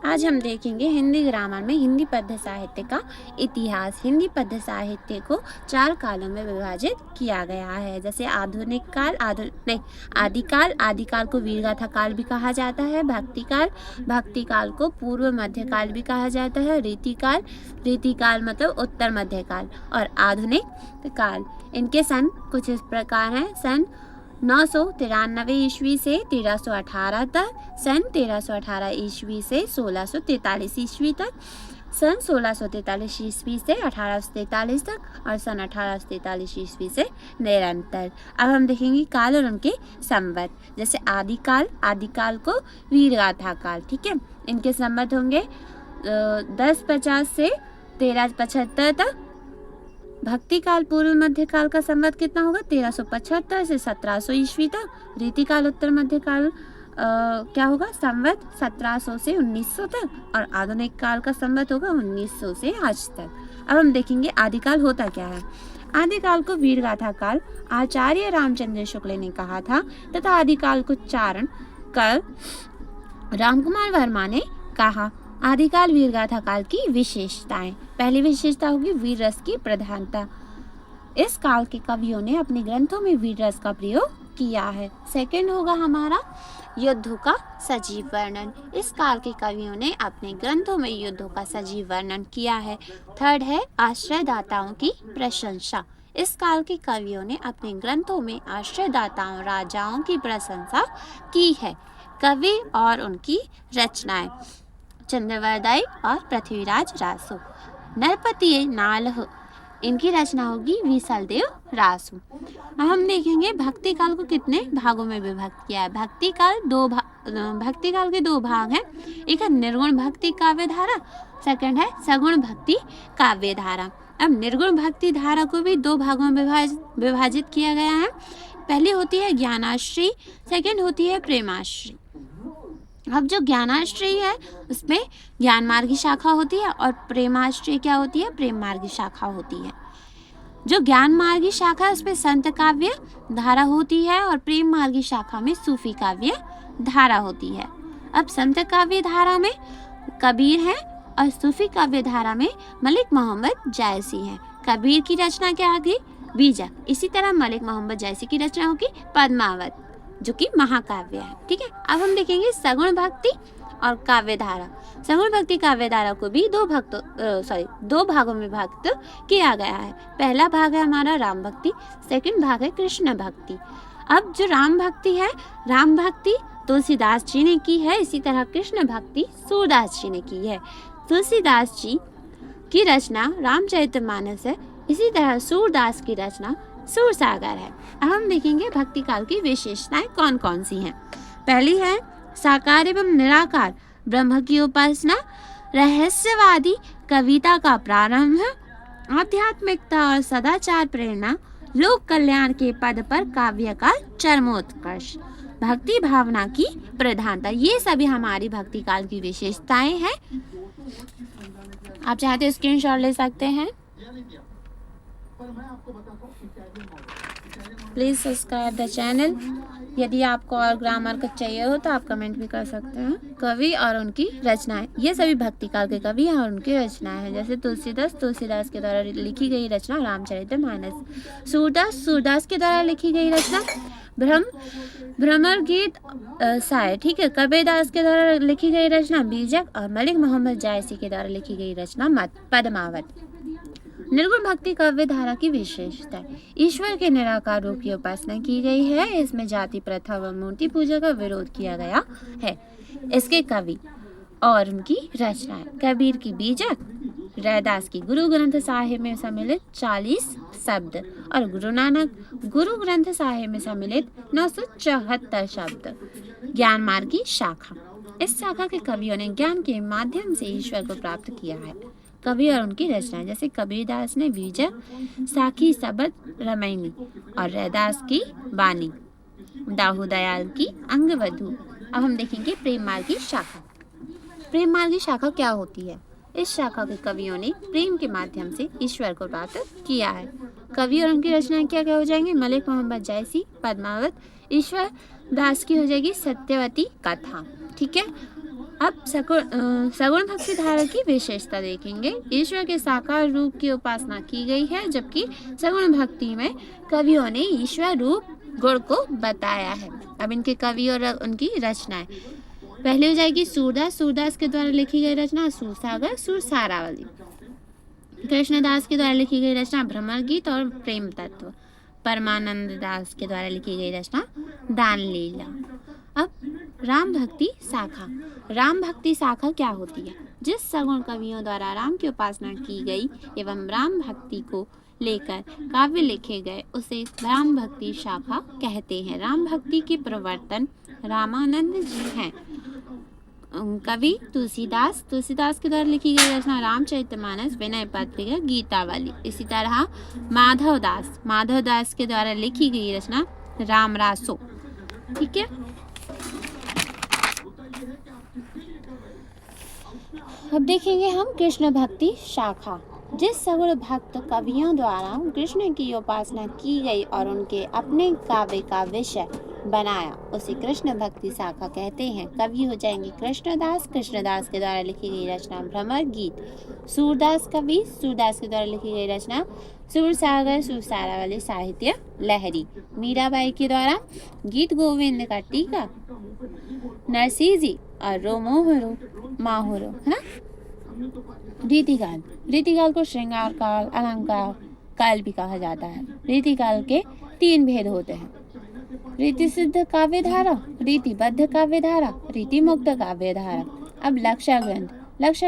आज हम देखेंगे हिंदी ग्रामर में हिंदी पद्य साहित्य का इतिहास। हिंदी पद्य साहित्य को 4 कालों में विभाजित किया गया है, जैसे आधुनिक काल, आदिकाल। आदिकाल को वीरगाथा काल भी कहा जाता है। भक्ति काल को पूर्व मध्यकाल भी कहा जाता है। रीतिकाल मतलब उत्तर मध्यकाल, और आधुनिक काल। इनके सन कुछ इस प्रकार हैं। सन 993 ईस्वी से 1318 तक, सन 1318 ईस्वी से 1643 ईस्वी तक, सन 1643 ईस्वी से 1843 तक, और सन 1843 ईस्वी से निरंतर। अब हम देखेंगे काल और उनके संवत। जैसे आदिकाल को वीरगाथा काल, ठीक है। इनके संवत होंगे 1050 से 1375 तक। भक्ति काल पूर्व मध्यकाल का संवत कितना होगा? 1375 से 1700 ईस्वी तक। रीतिकाल उत्तर मध्यकाल क्या होगा? संवत 1700 से 1900 तक, और आधुनिक काल का संवत होगा 1900 से आज तक। अब हम देखेंगे आदिकाल होता क्या है। आदिकाल को वीरगाथा काल आचार्य रामचंद्र शुक्ल ने कहा था, तथा आदिकाल को चारण काल रामकुमार वर्मा ने कहा। आदिकाल वीरगाथा काल की विशेषताएं। पहली विशेषता होगी वीर रस की प्रधानता। इस काल के कवियों ने अपने ग्रंथों में वीर रस का प्रयोग किया है। सेकंड होगा हमारा युद्धों का सजीव वर्णन। इस काल के कवियों ने अपने ग्रंथों में युद्धों का सजीव वर्णन किया है। थर्ड है आश्रयदाताओं की प्रशंसा। इस काल के कवियों ने अपने ग्रंथों में आश्रयदाताओं राजाओं की प्रशंसा की है। कवि और उनकी रचनाएं। चंद्रवरदाई और पृथ्वीराज रासो। नरपति नालह, इनकी रचना होगी विशालदेव रासो। अब हम देखेंगे भक्ति काल को कितने भागों में विभक्त किया है। भक्ति काल के 2 भाग हैं। एक है निर्गुण भक्ति काव्य धारा, सेकंड है सगुण भक्ति काव्य धारा। अब निर्गुण भक्ति धारा को भी 2 भागों में विभाजित किया गया है। पहली होती है ज्ञानाश्री, सेकंड होती है प्रेमाश्री। अब जो ज्ञानाश्रय है उसमें ज्ञान मार्ग की शाखा होती है, और प्रेमाश्रय क्या होती है? प्रेम मार्ग की शाखा होती है। जो ज्ञान मार्ग की शाखा है उसमें संत काव्य धारा होती है, और प्रेम मार्ग की शाखा में सूफी काव्य धारा होती है। अब संत काव्य धारा में कबीर है, और सूफी काव्य धारा में मलिक मोहम्मद जायसी है। कबीर की रचना क्या होगी? बीजक। इसी तरह मलिक मोहम्मद जायसी की रचना होगी पद्मावत, जो कि महाकाव्य है। ठीक है। अब हम देखेंगे सगुण भक्ति और काव्य धारा। सगुण भक्ति काव्य धारा को भी 2 भागों में विभक्त किया गया है। पहला भाग है हमारा राम भक्ति, सेकंड भाग है कृष्ण भक्ति। अब जो राम भक्ति है, राम भक्ति तुलसीदास जी ने की है, इसी तरह कृष्ण भक्ति सूरदास जी ने की है। तुलसीदास जी की रचना रामचरितमानस है, इसी तरह सूरदास की रचना सूरसागर है। अब हम देखेंगे भक्ति काल की विशेषताएं कौन कौन सी हैं। पहली है साकार एवं निराकार ब्रह्म की उपासना, रहस्यवादी कविता का प्रारंभ, आध्यात्मिकता और सदाचार प्रेरणा, लोक कल्याण के पद पर काव्य का चरमोत्कर्ष, भक्ति भावना की प्रधानता। ये सभी हमारी भक्ति काल की विशेषताएं हैं। आप चाहते हो स्क्रीनशॉट ले सकते हैं। Please subscribe the channel. यदि आपको और ग्रामर का चाहिए हो तो आप कमेंट भी कर सकते हैं। कवि और उनकी रचनाएं। ये सभी भक्ति काल के कवि हैं और उनकी रचनाएं हैं। जैसे तुलसीदास के द्वारा लिखी गई रचना रामचरितमानस। सूरदास के द्वारा लिखी गई रचना भ्रमर गीत साय, ठीक है। कबीरदास के द्वारा लिखी गई रचना बीजक, और मलिक मोहम्मद जायसी के द्वारा लिखी गई रचना पद्मावत। निर्गुण भक्ति काव्य धारा की विशेषता। ईश्वर के निराकार रूप की उपासना की गई है। इसमें जाति प्रथा व मूर्ति पूजा का विरोध किया गया है। इसके कवि और उनकी रचनाएं। कबीर की बीजक, रैदास की गुरु ग्रंथ साहिब में सम्मिलित 40 शब्द, और गुरु नानक गुरु ग्रंथ साहिब में सम्मिलित 974 शब्द। ज्ञान मार्ग की शाखा। इस शाखा के कवियों ने ज्ञान के माध्यम से ईश्वर को प्राप्त किया है। कवि और उनकी रचना। जैसे कबीरदास ने बीजक, साखी शबद रमैनी, और रैदास की बानी, दाहू दयाल की अंगवधु। अब हम देखेंगे प्रेम मार्ग की शाखा। प्रेम मार्ग की शाखा क्या होती है? इस शाखा के कवियों ने प्रेम के माध्यम से ईश्वर को प्राप्त किया है। कवि और उनकी रचनाएं क्या क्या हो जाएंगे? मलिक मोहम्मद जायसी पद्मावत, ईश्वर दास की हो जाएगी सत्यवती कथा, ठीक है। अब सगुण भक्ति धारा की विशेषता देखेंगे। ईश्वर के साकार रूप की उपासना की गई है, जबकि सगुण भक्ति में कवियों ने ईश्वर रूप गुण को बताया है। अब इनके कवि और उनकी रचनाएं, पहले हो जाएगी सूरदास के द्वारा लिखी गई रचना सूरसागर सुरसारावली। कृष्णदास के द्वारा लिखी गई रचना भ्रमर गीत और प्रेम तत्व। परमानंद दास के द्वारा लिखी गई रचना दान लीला। अब राम भक्ति शाखा क्या होती है? जिस सगुण कवियों द्वारा राम की उपासना की गई एवं राम भक्ति को लेकर काव्य लिखे गए उसे राम भक्ति शाखा कहते हैं। राम भक्ति के प्रवर्तन रामानंद जी हैं। कवि तुलसीदास के द्वारा लिखी गई रचना रामचरितमानस, विनय पत्रिका, गीतावली। इसी तरह माधव दास के द्वारा लिखी गई रचना रामरासो। ठीक है, अब देखेंगे हम कृष्ण भक्ति शाखा। जिस सगुण भक्त कवियों द्वारा कृष्ण की उपासना की गई और उनके अपने काव्य का विषय बनाया उसे कृष्ण भक्ति शाखा कहते हैं। कवि हो जाएंगे कृष्णदास के द्वारा लिखी गई रचना भ्रमर गीत। सूरदास के द्वारा लिखी गई रचना सुरसागर सुरसारावली साहित्य लहरी। मीराबाई के द्वारा गीत गोविंद का टीका, नरसिंह जी और रोमोहरो माहुरो, है ना। रीतिकाल को श्रृंगार काल, अलंकार काल भी कहा जाता है। रीतिकाल के 3 भेद होते हैं: रीति सिद्ध काव्य धारा, रीतिबद्ध काव्य धारा, रीति मुक्त काव्य धारा। अब लक्ष्य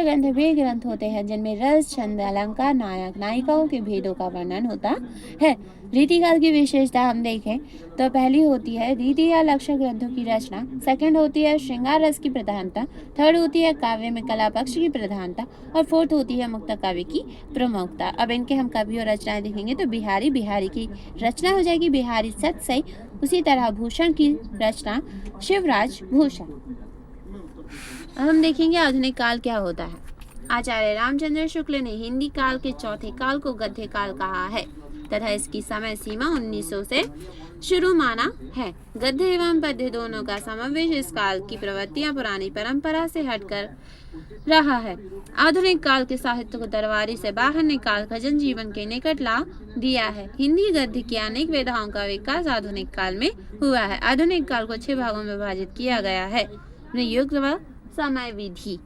ग्रंथ वे ग्रंथ होते हैं जिनमें रस, छंद, अलंकार, नायक नायिकाओं के भेदों का वर्णन होता है। रीतिकाल की विशेषता हम देखें तो पहली होती है रीति या लक्ष्य ग्रंथों की रचना, सेकंड होती है श्रृंगार रस की प्रधानता, थर्ड होती है काव्य में कला पक्ष की प्रधानता और फोर्थ होती है मुक्त काव्य की प्रमुखता। अब इनके हम कवि और रचनाएं देखेंगे तो बिहारी की रचना हो जाएगी बिहारी सतसई। उसी तरह भूषण की रचना शिवराज भूषण। अब हम देखेंगे आधुनिक काल क्या होता है। आचार्य रामचंद्र शुक्ल ने हिंदी काल के चौथे काल को गद्य काल कहा है तथा इसकी समय सीमा 1900 से शुरू माना है। गद्य एवं पद्य दोनों का समावेश इस काल की प्रवृत्तियां पुरानी परंपरा से हटकर रहा है। आधुनिक काल के साहित्य को दरबारी से बाहर निकाल कर जनजीवन के निकट ला दिया है। हिंदी गद्य की अनेक विधाओं का विकास आधुनिक काल में हुआ है। आधुनिक काल को 6 भागों में विभाजित किया गया है। युग व समय विधि,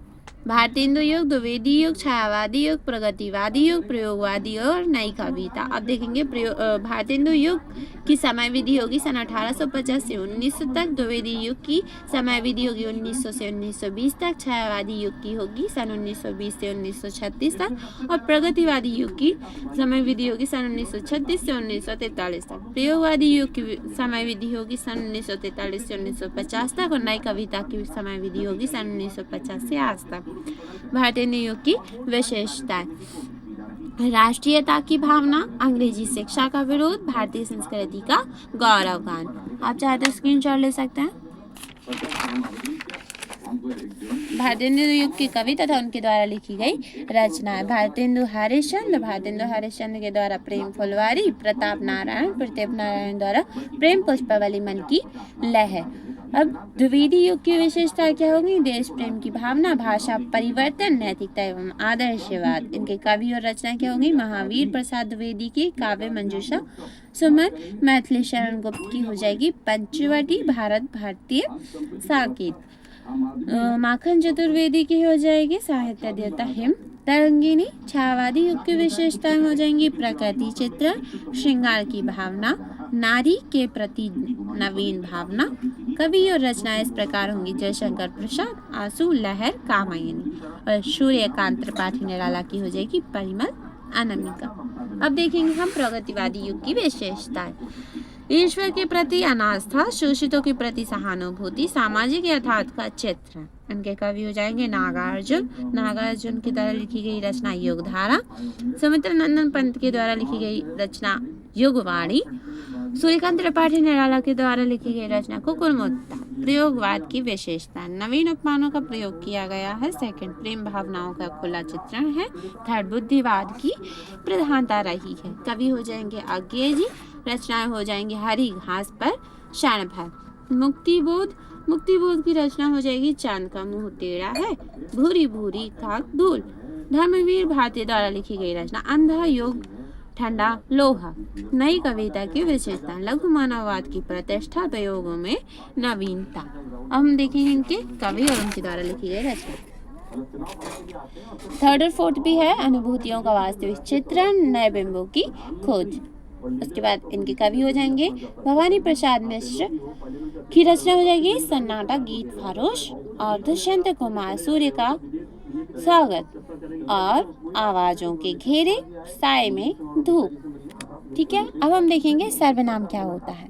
भारतेंदु युग, द्विवेदी युग, छायावादी युग, प्रगतिवादी युग, प्रयोगवादी और नई कविता। अब देखेंगे भारतेंदु युग की समय विधि होगी सन 1850 से 1900 तक, द्विवेदी युग की समय विधि होगी 1900 से 1920 तक, छायावादी युग की होगी सन 1920 से 1936 तक और प्रगतिवादी युग की समय विधि होगी सन 1936 से 1943 तक। प्रयोगवादी युग की समय विधि होगी सन 1943 से 1950 तक और नई कविता की समय विधि होगी सन 1950 से आज तक। भारतीय युग की विशेषताएं: राष्ट्रीयता की भावना, अंग्रेजी शिक्षा का विरोध, भारतीय संस्कृति का गौरवगान। आप चाहे तो स्क्रीनशॉट ले सकते हैं। भारतेंदु युग के कवि तथा उनके द्वारा लिखी गई रचनाएं: भारतेंदु हरिश्चंद्र के द्वारा प्रेम फुलवारी, प्रताप नारायण द्वारा प्रेम पुष्पावली, मन की लहर। अब द्विवेदी युग की विशेषता क्या होगी? देश प्रेम की भावना, भाषा परिवर्तन, नैतिकता एवं आदर्शवाद। इनके कवि और रचना क्या होगी? महावीर प्रसाद द्विवेदी की काव्य मंजूषा, सुमन मैथिली शरण गुप्त की हो जाएगी पंचवटी, भारतीय साकेत, माखन चतुर्वेदी की हो जाएगी साहित्य देवता हिम तरंगिनी। छायावादी युग की विशेषताएं हो जाएंगी प्रकृति चित्र, श्रृंगार की भावना, नारी के प्रति नवीन भावना। कवि और रचनाएं इस प्रकार होंगी: जयशंकर प्रसाद, आंसू, लहर, कामायनी और सूर्यकांत त्रिपाठी निराला की हो जाएगी परिमल अनामिका। अब देखेंगे हम प्रगतिवादी युग की विशेषताएं: ईश्वर के प्रति अनास्था, शोषितों के प्रति सहानुभूति, सामाजिक यथार्थ का चित्र। इनके कवि हो जाएंगे नागार्जुन के द्वारा लिखी गई रचना युगधारा, सुमित्र नंदन पंत के द्वारा लिखी गई रचना युगवाणी, सूर्यकांत त्रिपाठी निराला के द्वारा लिखी गई रचना कुकुरमुत्ता। प्रयोगवाद की विशेषता: नवीन उपमानों का प्रयोग किया गया है। सेकंड, प्रेम भावनाओं का खुला चित्रण है। थर्ड, बुद्धिवाद की प्रधानता रही है। कवि हो जाएंगे अज्ञेय जी, रचनाएं हो जाएंगी हरी घास पर क्षण भर, मुक्तिबोध, मुक्तिबोध की रचना हो जाएगी चांद का मुंह टेढ़ा है, भूरी भूरी खाक धूल। धर्मवीर भारती द्वारा लिखी गई रचना अंधा युग ठंडा लोहा। नई कविता की विशेषता लघु मानववाद की प्रतिष्ठा प्रयोगों में नवीनता। अब हम देखेंगे इनके कवि और उनके द्वारा लिखी गई रचना। थर्ड और फोर्थ भी है अनुभूतियों का वास्तविक चित्रण, नए बिंबों की खोज। उसके बाद इनके कवि हो जाएंगे भवानी प्रसाद मिश्र की रचना हो जाएगी सन्नाटा गीत फारोश, और दुष्यंत कुमार सूर्य का स्वागत, और आवाजों के घेरे साए में धूप। ठीक है, अब हम देखेंगे सर्वनाम क्या होता है।